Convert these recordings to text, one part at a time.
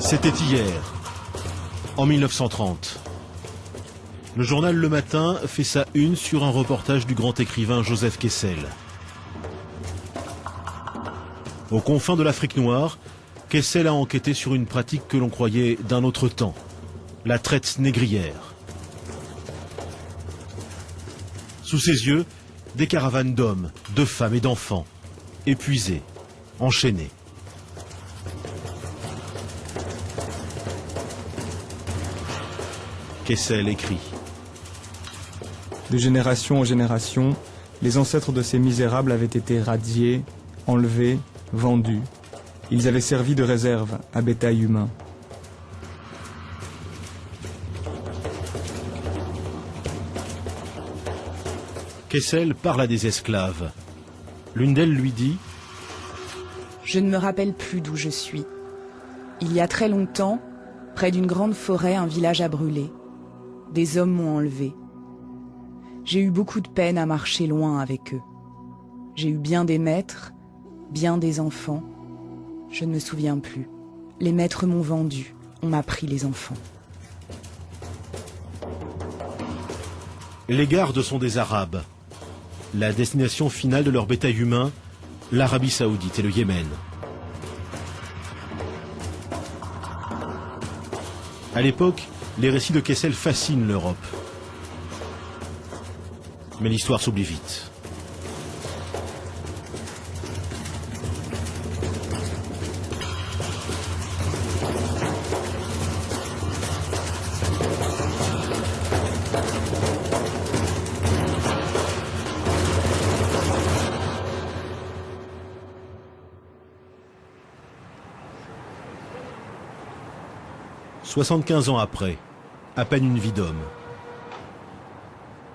C'était hier, en 1930. Le journal Le Matin fait sa une sur un reportage du grand écrivain Joseph Kessel. Aux confins de l'Afrique noire, Kessel a enquêté sur une pratique que l'on croyait d'un autre temps, la traite négrière. Sous ses yeux, des caravanes d'hommes, de femmes et d'enfants, épuisés, enchaînés. Kessel écrit. De génération en génération, les ancêtres de ces misérables avaient été radiés, enlevés, vendus. Ils avaient servi de réserve à bétail humain. Kessel parle à des esclaves. L'une d'elles lui dit « Je ne me rappelle plus d'où je suis. Il y a très longtemps, près d'une grande forêt, un village a brûlé. Des hommes m'ont enlevé. J'ai eu beaucoup de peine à marcher loin avec eux. J'ai eu bien des maîtres, bien des enfants. Je ne me souviens plus. Les maîtres m'ont vendu, on m'a pris les enfants. » Les gardes sont des Arabes. La destination finale de leur bétail humain, l'Arabie Saoudite et le Yémen. À l'époque, les récits de Kessel fascinent l'Europe. Mais l'histoire s'oublie vite. « 75 ans après, à peine une vie d'homme.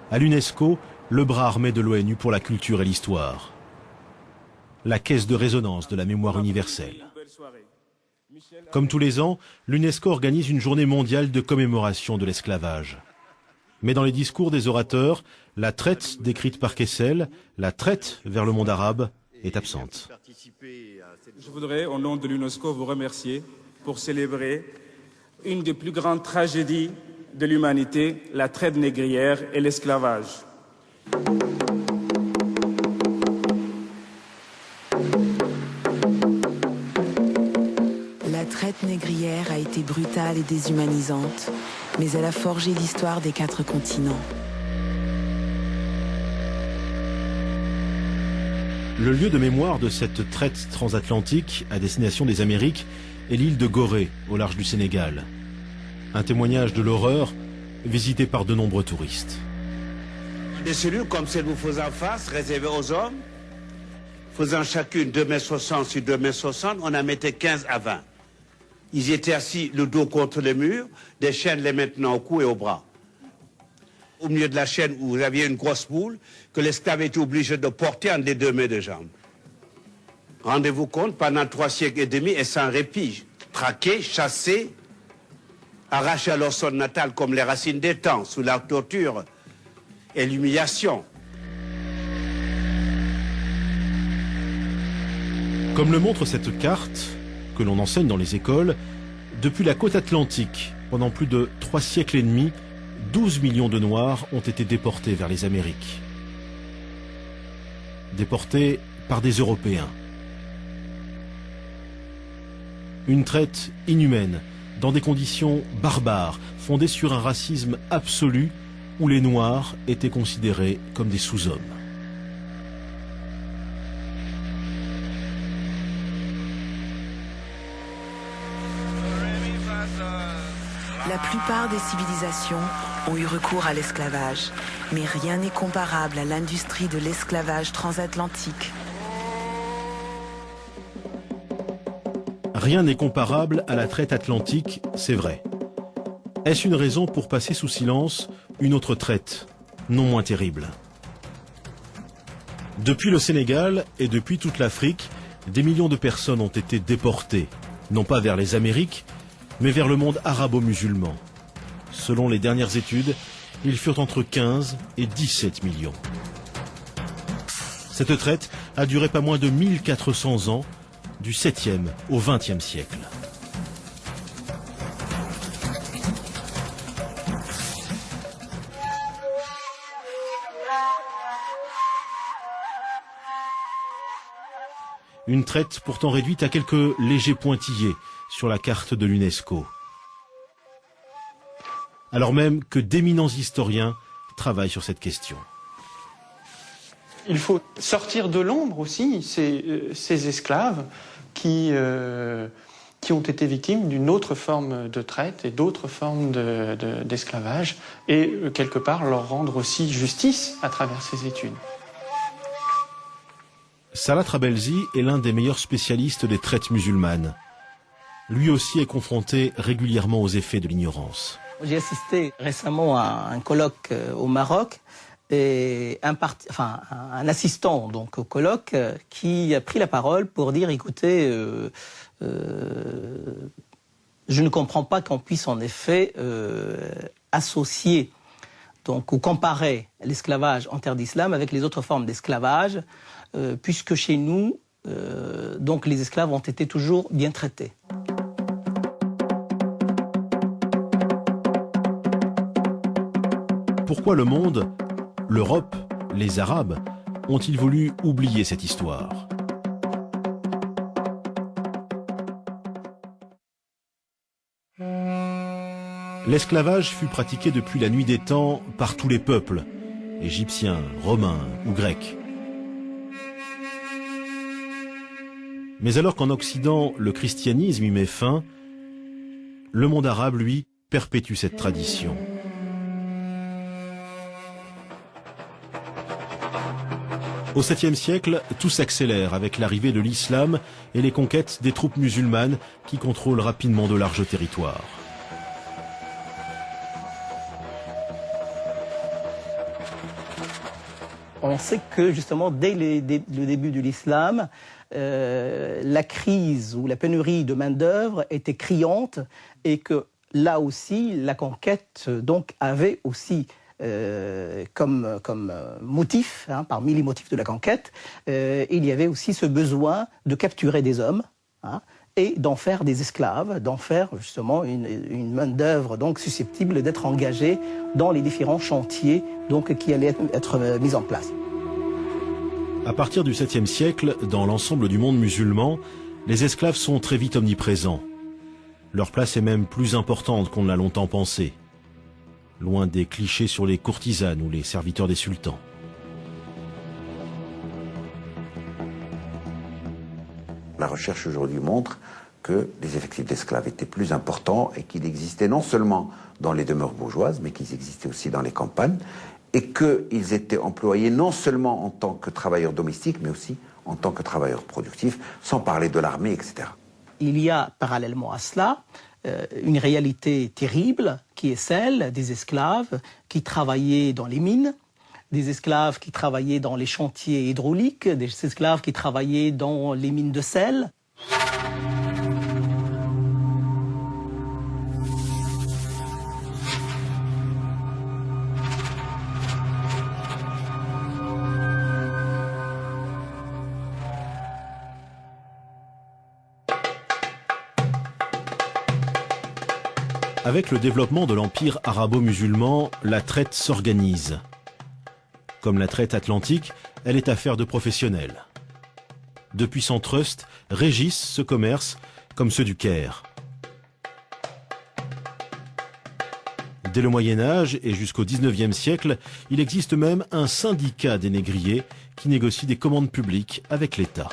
À l'UNESCO, le bras armé de l'ONU pour la culture et l'histoire. La caisse de résonance de la mémoire universelle. Comme tous les ans, l'UNESCO organise une journée mondiale de commémoration de l'esclavage. Mais dans les discours des orateurs, la traite décrite par Kessel, la traite vers le monde arabe, est absente. Je voudrais, au nom de l'UNESCO, vous remercier pour célébrer une des plus grandes tragédies de l'humanité, la traite négrière et l'esclavage. La traite négrière a été brutale et déshumanisante, mais elle a forgé l'histoire des 4 continents. Le lieu de mémoire de cette traite transatlantique à destination des Amériques est l'île de Gorée, au large du Sénégal. Un témoignage de l'horreur visité par de nombreux touristes. Des cellules comme celle que vous faisez en face, réservées aux hommes, faisant chacune 2,60 m sur 2,60 m, on en mettait 15 à 20. Ils étaient assis le dos contre le mur, des chaînes les maintenant au cou et au bras. Au milieu de la chaîne où vous aviez une grosse boule que l'esclave était obligé de porter entre les 2 mains de jambes. Rendez-vous compte, pendant 3 siècles et demi, et sans répit, traqués, chassés, arrachés à leur sol natal comme les racines des temps, sous la torture et l'humiliation. Comme le montre cette carte, que l'on enseigne dans les écoles, depuis la côte atlantique, pendant plus de 3 siècles et demi, 12 millions de Noirs ont été déportés vers les Amériques. Déportés par des Européens. Une traite inhumaine, dans des conditions barbares, fondées sur un racisme absolu, où les Noirs étaient considérés comme des sous-hommes. La plupart des civilisations ont eu recours à l'esclavage, mais rien n'est comparable à l'industrie de l'esclavage transatlantique. Rien n'est comparable à la traite atlantique, c'est vrai. Est-ce une raison pour passer sous silence une autre traite, non moins terrible? Depuis le Sénégal et depuis toute l'Afrique, des millions de personnes ont été déportées, non pas vers les Amériques, mais vers le monde arabo-musulman. Selon les dernières études, ils furent entre 15 et 17 millions. Cette traite a duré pas moins de 1400 ans, du 7e au 20e siècle. Une traite pourtant réduite à quelques légers pointillés sur la carte de l'UNESCO. Alors même que d'éminents historiens travaillent sur cette question. Il faut sortir de l'ombre aussi ces esclaves qui ont été victimes d'une autre forme de traite et d'autres formes d'esclavage et quelque part leur rendre aussi justice à travers ces études. Salah Trabelsi est l'un des meilleurs spécialistes des traites musulmanes. Lui aussi est confronté régulièrement aux effets de l'ignorance. J'ai assisté récemment à un colloque au Maroc et un assistant donc au colloque qui a pris la parole pour dire écoutez, je ne comprends pas qu'on puisse en effet associer donc ou comparer l'esclavage en terre d'islam avec les autres formes d'esclavage, puisque chez nous donc les esclaves ont été toujours bien traités. Pourquoi le monde, l'Europe, les Arabes, ont-ils voulu oublier cette histoire? L'esclavage fut pratiqué depuis la nuit des temps par tous les peuples, égyptiens, romains ou grecs. Mais alors qu'en Occident, le christianisme y met fin, le monde arabe, lui, perpétue cette tradition. Au 7e siècle, tout s'accélère avec l'arrivée de l'islam et les conquêtes des troupes musulmanes qui contrôlent rapidement de larges territoires. On sait que justement dès le début de l'islam, la crise ou la pénurie de main-d'œuvre était criante et que là aussi la conquête donc avait aussi comme motif, parmi les motifs de la conquête, il y avait aussi ce besoin de capturer des hommes et d'en faire des esclaves, d'en faire justement une main-d'œuvre donc susceptible d'être engagée dans les différents chantiers donc qui allaient être mis en place. À partir du 7e siècle, dans l'ensemble du monde musulman, les esclaves sont très vite omniprésents. Leur place est même plus importante qu'on ne l'a longtemps pensé. Loin des clichés sur les courtisanes ou les serviteurs des sultans. La recherche aujourd'hui montre que les effectifs d'esclaves étaient plus importants et qu'ils existaient non seulement dans les demeures bourgeoises, mais qu'ils existaient aussi dans les campagnes, et qu'ils étaient employés non seulement en tant que travailleurs domestiques, mais aussi en tant que travailleurs productifs, sans parler de l'armée, etc. Il y a parallèlement à cela une réalité terrible qui est celle des esclaves qui travaillaient dans les mines, des esclaves qui travaillaient dans les chantiers hydrauliques, des esclaves qui travaillaient dans les mines de sel. Avec le développement de l'empire arabo-musulman, la traite s'organise. Comme la traite atlantique, elle est affaire de professionnels. De puissants trusts régissent ce commerce comme ceux du Caire. Dès le Moyen-Âge et jusqu'au XIXe siècle, il existe même un syndicat des négriers qui négocie des commandes publiques avec l'État.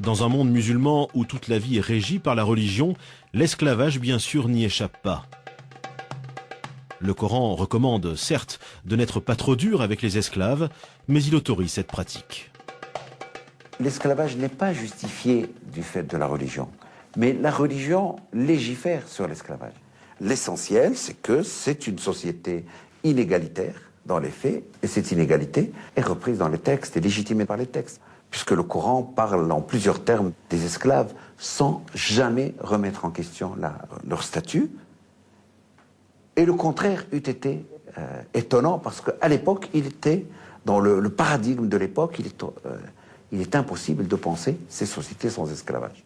Dans un monde musulman où toute la vie est régie par la religion, l'esclavage bien sûr n'y échappe pas. Le Coran recommande, certes, de n'être pas trop dur avec les esclaves, mais il autorise cette pratique. L'esclavage n'est pas justifié du fait de la religion, mais la religion légifère sur l'esclavage. L'essentiel, c'est que c'est une société inégalitaire dans les faits, et cette inégalité est reprise dans les textes et légitimée par les textes, puisque le Coran parle en plusieurs termes des esclaves sans jamais remettre en question leur statut. Et le contraire eût été étonnant, parce qu'à l'époque, il était, dans le paradigme de l'époque, il est impossible de penser ces sociétés sans esclavage.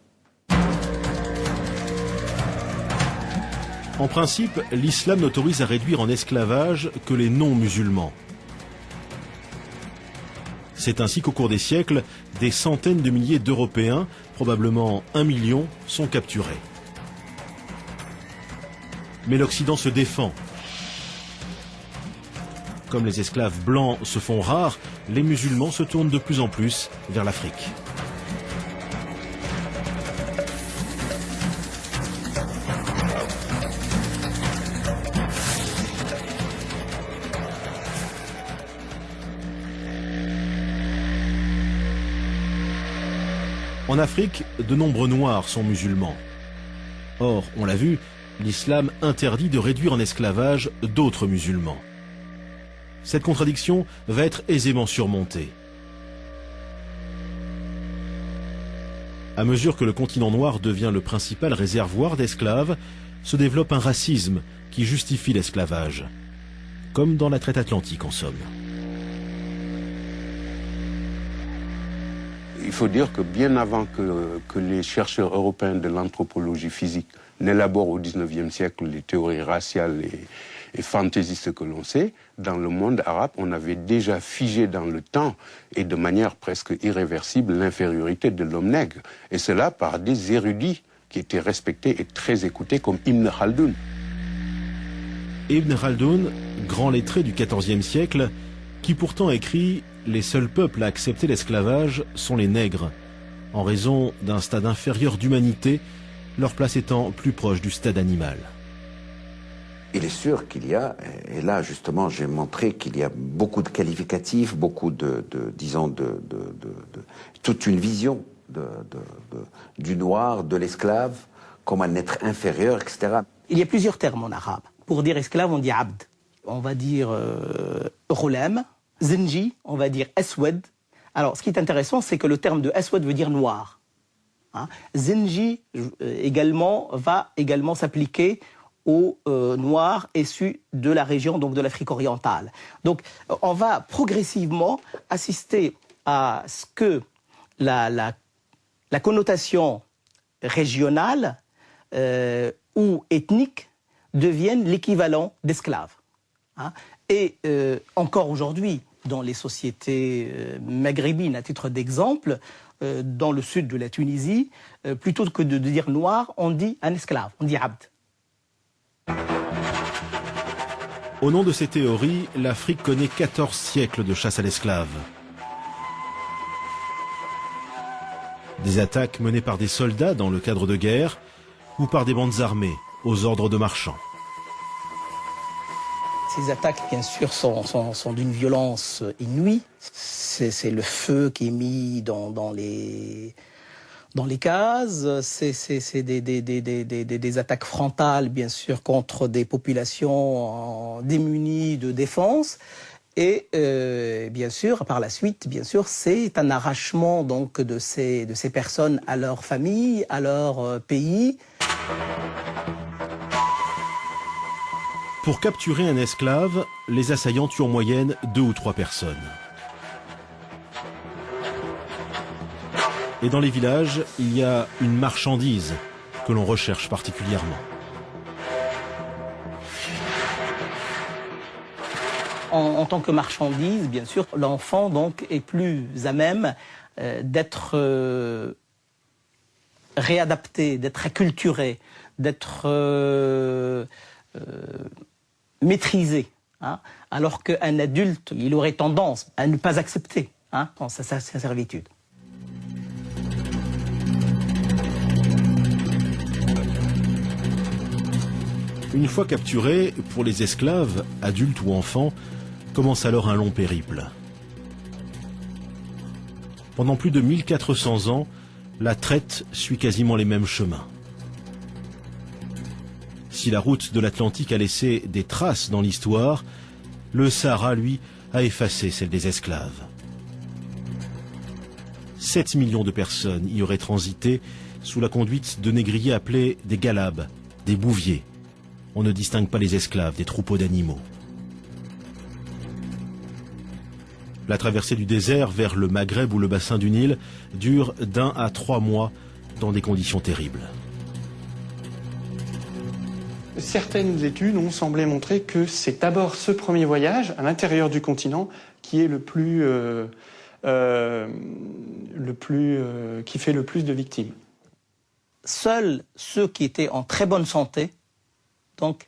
En principe, l'islam n'autorise à réduire en esclavage que les non-musulmans. C'est ainsi qu'au cours des siècles, des centaines de milliers d'Européens, probablement 1 million, sont capturés. Mais l'Occident se défend. Comme les esclaves blancs se font rares, les musulmans se tournent de plus en plus vers l'Afrique. En Afrique, de nombreux Noirs sont musulmans. Or, on l'a vu, l'islam interdit de réduire en esclavage d'autres musulmans. Cette contradiction va être aisément surmontée. À mesure que le continent noir devient le principal réservoir d'esclaves, se développe un racisme qui justifie l'esclavage, comme dans la traite atlantique en somme. Il faut dire que bien avant que les chercheurs européens de l'anthropologie physique n'élaborent au XIXe siècle les théories raciales et fantaisistes que l'on sait, dans le monde arabe, on avait déjà figé dans le temps et de manière presque irréversible l'infériorité de l'homme nègre. Et cela par des érudits qui étaient respectés et très écoutés comme Ibn Khaldoun. Ibn Khaldoun, grand lettré du XIVe siècle, qui pourtant écrit « Les seuls peuples à accepter l'esclavage sont les nègres, en raison d'un stade inférieur d'humanité, leur place étant plus proche du stade animal. » Il est sûr qu'il y a, et là justement j'ai montré qu'il y a beaucoup de qualificatifs, beaucoup toute une vision du noir, de l'esclave, comme un être inférieur, etc. Il y a plusieurs termes en arabe. Pour dire esclave, on dit abd. On va dire ghulam, zinji, on va dire aswad. Alors ce qui est intéressant, c'est que le terme de aswad veut dire noir. Hein? Zinji va également s'appliquer aux Noirs issus de la région, donc de l'Afrique orientale. Donc on va progressivement assister à ce que la connotation régionale ou ethnique devienne l'équivalent d'esclave. Hein? Et encore aujourd'hui, dans les sociétés maghrébines, à titre d'exemple, dans le sud de la Tunisie, plutôt que de dire noir, on dit un esclave, on dit abd. Au nom de ces théories, l'Afrique connaît 14 siècles de chasse à l'esclave. Des attaques menées par des soldats dans le cadre de guerre ou par des bandes armées aux ordres de marchands. Ces attaques, bien sûr, sont d'une violence inouïe. C'est le feu qui est mis dans les cases, c'est des attaques frontales, bien sûr, contre des populations démunies de défense. Et bien sûr, par la suite, bien sûr, c'est un arrachement donc, de ces personnes à leur famille, à leur pays. Pour capturer un esclave, les assaillants tuent en moyenne 2 ou 3 personnes. Et dans les villages, il y a une marchandise que l'on recherche particulièrement. En tant que marchandise, bien sûr, l'enfant donc est plus à même d'être réadapté, d'être acculturé, d'être maîtrisé. Hein, alors qu'un adulte, il aurait tendance à ne pas accepter sa servitude. Une fois capturés, pour les esclaves, adultes ou enfants, commence alors un long périple. Pendant plus de 1400 ans, la traite suit quasiment les mêmes chemins. Si la route de l'Atlantique a laissé des traces dans l'histoire, le Sahara, lui, a effacé celle des esclaves. 7 millions de personnes y auraient transité sous la conduite de négriers appelés des galabes, des bouviers. On ne distingue pas les esclaves des troupeaux d'animaux. La traversée du désert vers le Maghreb ou le bassin du Nil dure d'1 à 3 mois dans des conditions terribles. Certaines études ont semblé montrer que c'est d'abord ce premier voyage à l'intérieur du continent qui est le plus qui fait le plus de victimes. Seuls ceux qui étaient en très bonne santé donc,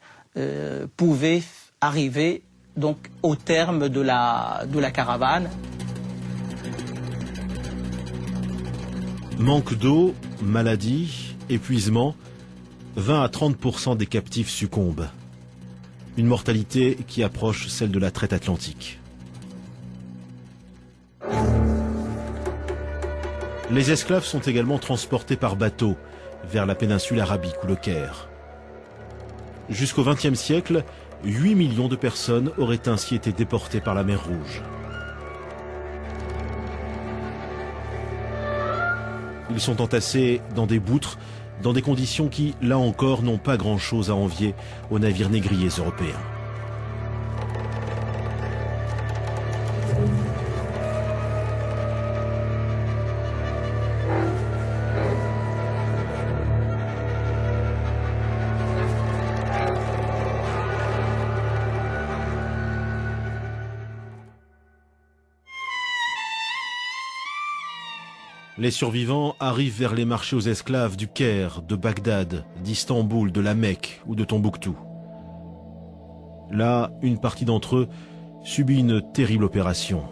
pouvaient arriver donc, au terme de la caravane. Manque d'eau, maladie, épuisement, 20 à 30% des captifs succombent. Une mortalité qui approche celle de la traite atlantique. Les esclaves sont également transportés par bateau vers la péninsule arabique ou le Caire. Jusqu'au XXe siècle, 8 millions de personnes auraient ainsi été déportées par la mer Rouge. Ils sont entassés dans des boutres, dans des conditions qui, là encore, n'ont pas grand-chose à envier aux navires négriers européens. Les survivants arrivent vers les marchés aux esclaves du Caire, de Bagdad, d'Istanbul, de la Mecque ou de Tombouctou. Là, une partie d'entre eux subit une terrible opération,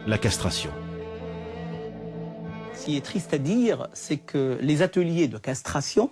la castration. Ce qui est triste à dire, c'est que les ateliers de castration